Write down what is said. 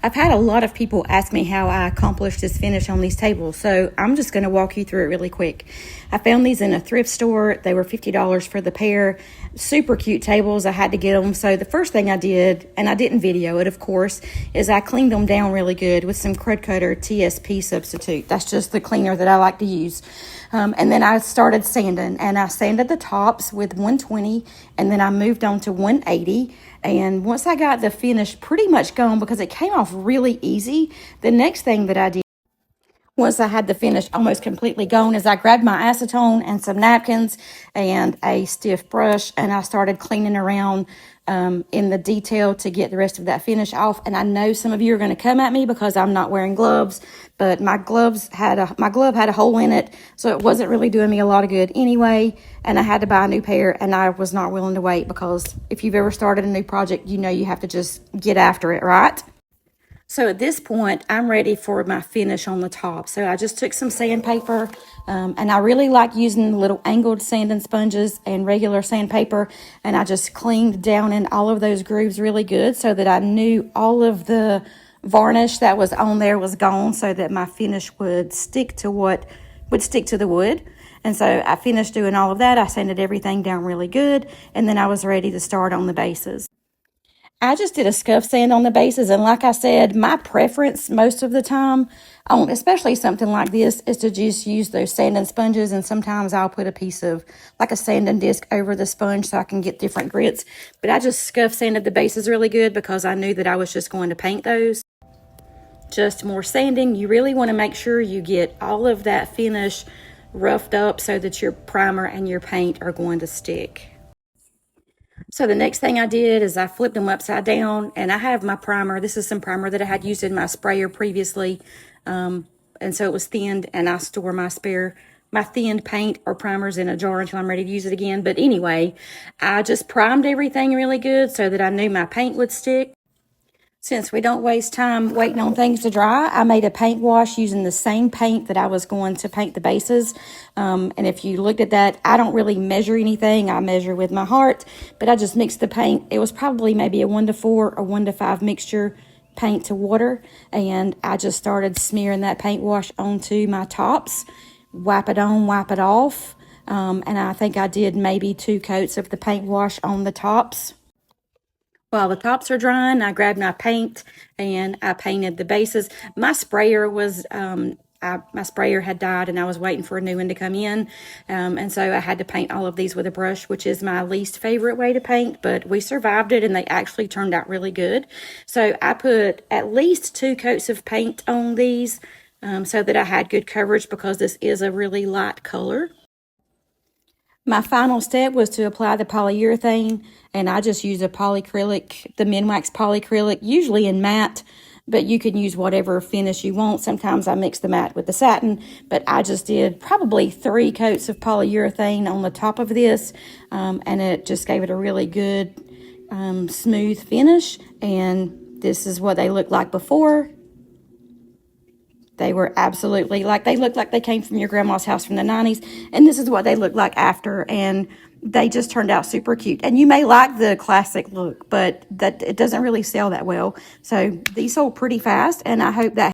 I've had a lot of people ask me how I accomplished this finish on these tables, so I'm just going to walk you through it really quick. I found these in a thrift store. They were $50 for the pair. Super cute tables. I had to get them. So the first thing I did, and I didn't video it, of course, is I cleaned them down really good with some Crud Cutter TSP substitute. That's just the cleaner that I like to use. And then I started sanding, and I sanded the tops with 120, and then I moved on to 180. And once I got the finish pretty much gone, because it came off really easy, the next thing that I did, once I had the finish almost completely gone, is I grabbed my acetone and some napkins and a stiff brush, and I started cleaning around in the detail to get the rest of that finish off. And I know some of you are going to come at me because I'm not wearing gloves, but my glove had a hole in it, so it wasn't really doing me a lot of good anyway. And I had to buy a new pair, and I was not willing to wait, because if you've ever started a new project, you know you have to just get after it, right? So at this point, I'm ready for my finish on the top. So I just took some sandpaper, and I really like using little angled sanding sponges and regular sandpaper, and I just cleaned down in all of those grooves really good so that I knew all of the varnish that was on there was gone, so that my finish would stick to the wood. And so I finished doing all of that. I sanded everything down really good, and then I was ready to start on the bases. I just did a scuff sand on the bases, and like I said, my preference most of the time, on especially something like this, is to just use those sanding sponges, and sometimes I'll put a piece of, like a sanding disc over the sponge so I can get different grits. But I just scuff sanded the bases really good because I knew that I was just going to paint those. Just more sanding. You really want to make sure you get all of that finish roughed up so that your primer and your paint are going to stick. So the next thing I did is I flipped them upside down, and I have my primer. This is some primer that I had used in my sprayer previously. And so it was thinned, and I store my thinned paint or primers in a jar until I'm ready to use it again. But anyway, I just primed everything really good so that I knew my paint would stick. Since we don't waste time waiting on things to dry, I made a paint wash using the same paint that I was going to paint the bases. And if you looked at that, I don't really measure anything. I measure with my heart, but I just mixed the paint. It was probably maybe a 1-to-4 or 1-to-5 mixture, paint to water. And I just started smearing that paint wash onto my tops. Wipe it on, wipe it off. And I think I did maybe 2 coats of the paint wash on the tops. While the tops are drying, I grabbed my paint and I painted the bases. My sprayer had died, and I was waiting for a new one to come in. And so I had to paint all of these with a brush, which is my least favorite way to paint, but we survived it, and they actually turned out really good. So I put at least 2 coats of paint on these so that I had good coverage, because this is a really light color. My final step was to apply the polyurethane, and I just use a polyacrylic, the Minwax polyacrylic, usually in matte, but you can use whatever finish you want. Sometimes I mix the matte with the satin, but I just did probably 3 coats of polyurethane on the top of this, and it just gave it a really good, smooth finish. And this is what they looked like before. They were absolutely, they looked like they came from your grandma's house from the 90s. And this is what they look like after. And they just turned out super cute. And you may like the classic look, but that it doesn't really sell that well. So these sold pretty fast. And I hope that